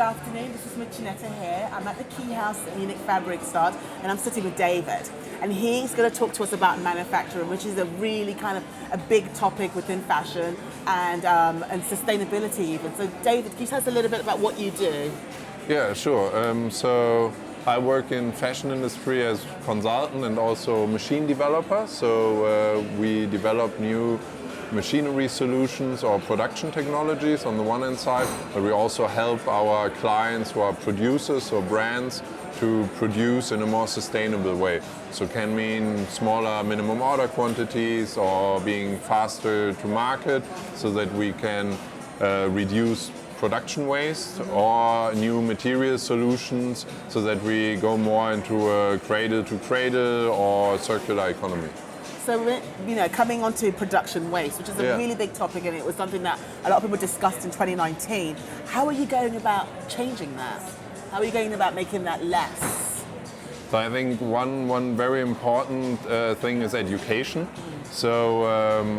afternoon, this is Machinetta here. I'm at the Keyhouse at Munich Fabric Start, and I'm sitting with David. And he's going to talk to us about manufacturing, which is a really kind of a big topic within fashion and sustainability even. So David, can you tell us a little bit about what you do? Yeah, sure. So I work in fashion industry as consultant and also machine developer. So we develop new machinery solutions or production technologies on the one hand side, but we also help our clients who are producers or brands to produce in a more sustainable way. So it can mean smaller minimum order quantities or being faster to market so that we can reduce production waste, or new material solutions so that we go more into a cradle to cradle or circular economy. So, coming on to production waste, which is a really big topic, and it was something that a lot of people discussed in 2019. How are you going about changing that? How are you going about making that less? So I think one very important thing is education. So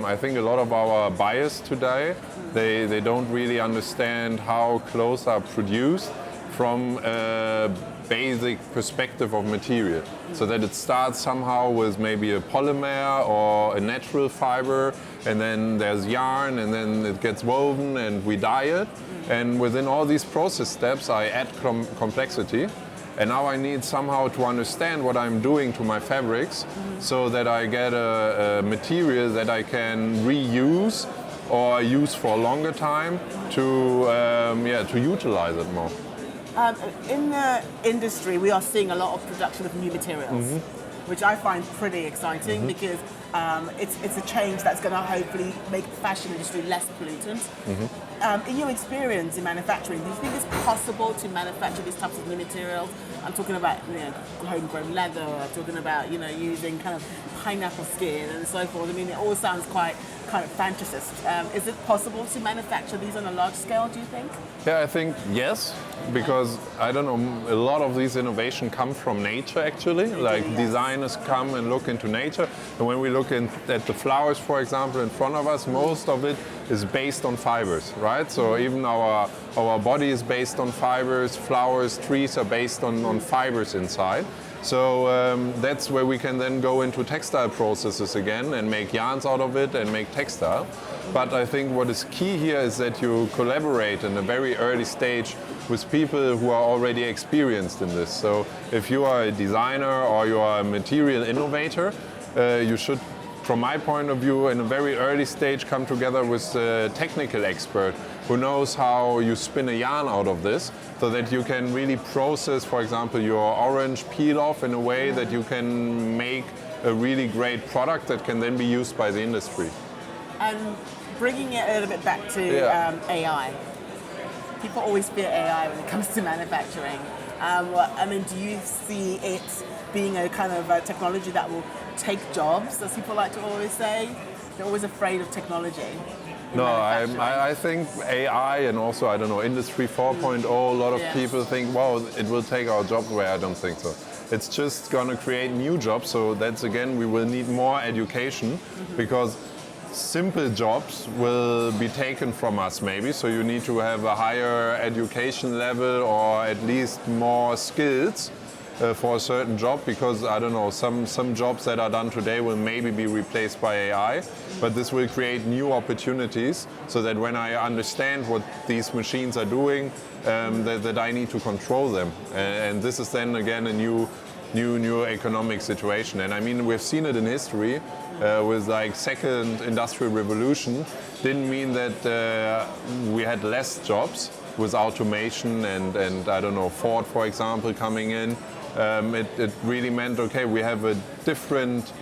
I think a lot of our buyers today, they don't really understand how clothes are produced from basic perspective of material, so that it starts somehow with maybe a polymer or a natural fiber, and then there's yarn, and then it gets woven and we dye it, and within all these process steps I add complexity, and now I need somehow to understand what I'm doing to my fabrics so that I get a material that I can reuse or use for a longer time to utilize it more. In the industry, we are seeing a lot of production of new materials, which I find pretty exciting because it's a change that's going to hopefully make the fashion industry less pollutant. In your experience in manufacturing, do you think it's possible to manufacture these types of new materials? I'm talking about homegrown leather, I'm talking about using kind of pineapple skin and so forth. I mean, it all sounds quite kind of fantasist. Is it possible to manufacture these on a large scale, do you think? Yeah, I think yes, because I don't know, a lot of these innovations come from nature actually. Designers come and look into nature, and when we look at the flowers, for example, in front of us, most of it is based on fibers, right? So even our body is based on fibers, flowers, trees are based on fibers inside. So that's where we can then go into textile processes again and make yarns out of it and make textile. But I think what is key here is that you collaborate in a very early stage with people who are already experienced in this. So if you are a designer or you are a material innovator, you should, from my point of view, in a very early stage come together with a technical expert who knows how you spin a yarn out of this, so that you can really process, for example, your orange peel off in a way that you can make a really great product that can then be used by the industry. And bringing it a little bit back to AI. People always fear AI when it comes to manufacturing. Do you see it being a kind of a technology that will take jobs, as people like to always say? They're always afraid of technology. No, I think AI and also, Industry 4.0, a lot of people think, well, it will take our jobs away. I don't think so. It's just going to create new jobs. So that's, again, we will need more education because simple jobs will be taken from us maybe. So you need to have a higher education level or at least more skills for a certain job, because some jobs that are done today will maybe be replaced by AI, but this will create new opportunities so that when I understand what these machines are doing, that I need to control them, and this is then again a new economic situation. And I mean, we've seen it in history with second industrial revolution. Didn't mean that we had less jobs with automation and Ford, for example, coming in. It really meant, okay, we have a different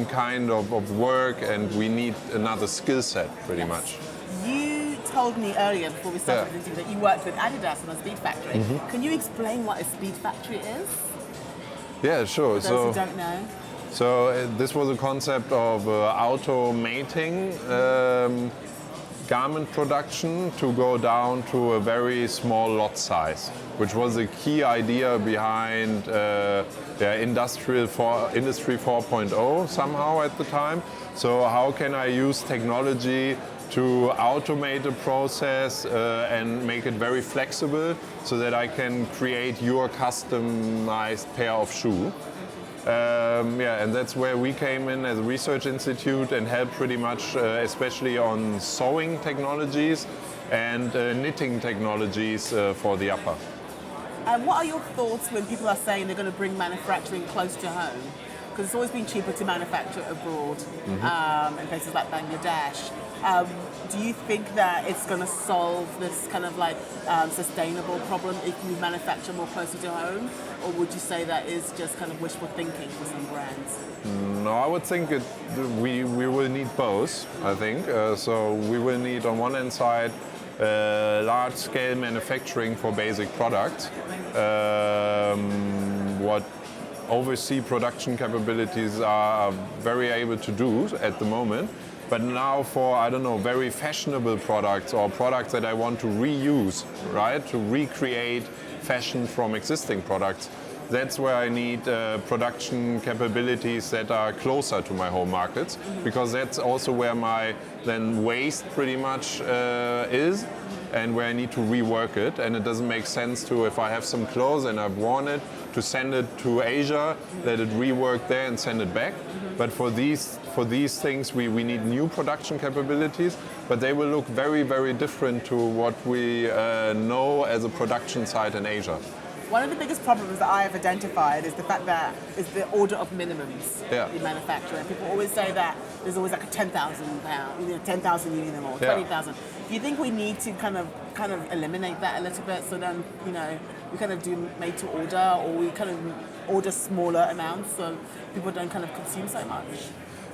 kind of work and we need another skill set pretty much. You told me earlier before we started the interview that you worked with Adidas on a speed factory. Can you explain what a speed factory is? Yeah, sure. For those who don't know. So this was a concept of automating garment production to go down to a very small lot size, which was a key idea behind Industry 4.0 somehow at the time. So how can I use technology to automate the process and make it very flexible so that I can create your customized pair of shoe. And that's where we came in as a research institute and helped pretty much, especially on sewing technologies and knitting technologies for the upper. What are your thoughts when people are saying they're going to bring manufacturing close to home? Because it's always been cheaper to manufacture abroad in places like Bangladesh. Do you think that it's going to solve this kind of like sustainable problem if you manufacture more closer to home? Or would you say that is just kind of wishful thinking for some brands? No, I would think we will need both, I think. So we will need on one hand side large-scale manufacturing for basic products. What overseas production capabilities are very able to do at the moment. But now for, I don't know, very fashionable products or products that I want to reuse, right? To recreate fashion from existing products. That's where I need production capabilities that are closer to my home markets, because that's also where my then waste pretty much is, and where I need to rework it. And it doesn't make sense to, if I have some clothes and I've worn it, to send it to Asia, let it rework there and send it back. But for these things, we need new production capabilities, but they will look very, very different to what we know as a production site in Asia. One of the biggest problems that I have identified is the fact that is the order of minimums in manufacturing. People always say that there's always like a £10,000, 10,000 you need them all, 20,000. Do you think we need to kind of eliminate that a little bit, so then we kind of do made to order, or we kind of order smaller amounts so people don't kind of consume so much?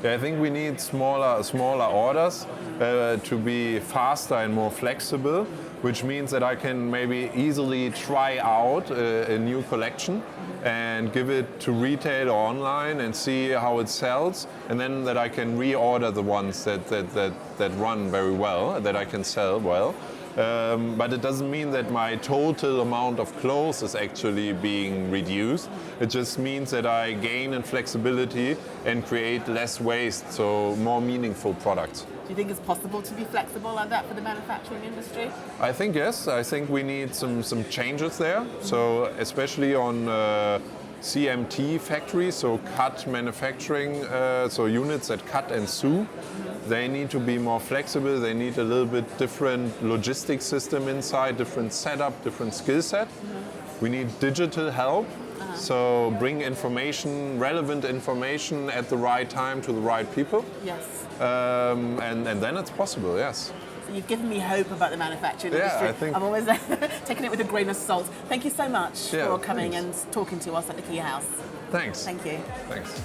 Yeah, I think we need smaller orders to be faster and more flexible, which means that I can maybe easily try out a new collection and give it to retail or online and see how it sells, and then that I can reorder the ones that run very well, that I can sell well. But it doesn't mean that my total amount of clothes is actually being reduced. It just means that I gain in flexibility and create less waste, so more meaningful products. Do you think it's possible to be flexible like that for the manufacturing industry? I think yes. I think we need some changes there. So especially on CMT factories, so cut manufacturing, so units that cut and sew. They need to be more flexible. They need a little bit different logistics system inside, different setup, different skill set. We need digital help. So bring information, relevant information at the right time to the right people. Yes. And then it's possible, yes. So you've given me hope about the manufacturing industry. I think... I'm always taking it with a grain of salt. Thank you so much for coming and talking to us at the Keyhouse. Thanks. Thank you. Thanks.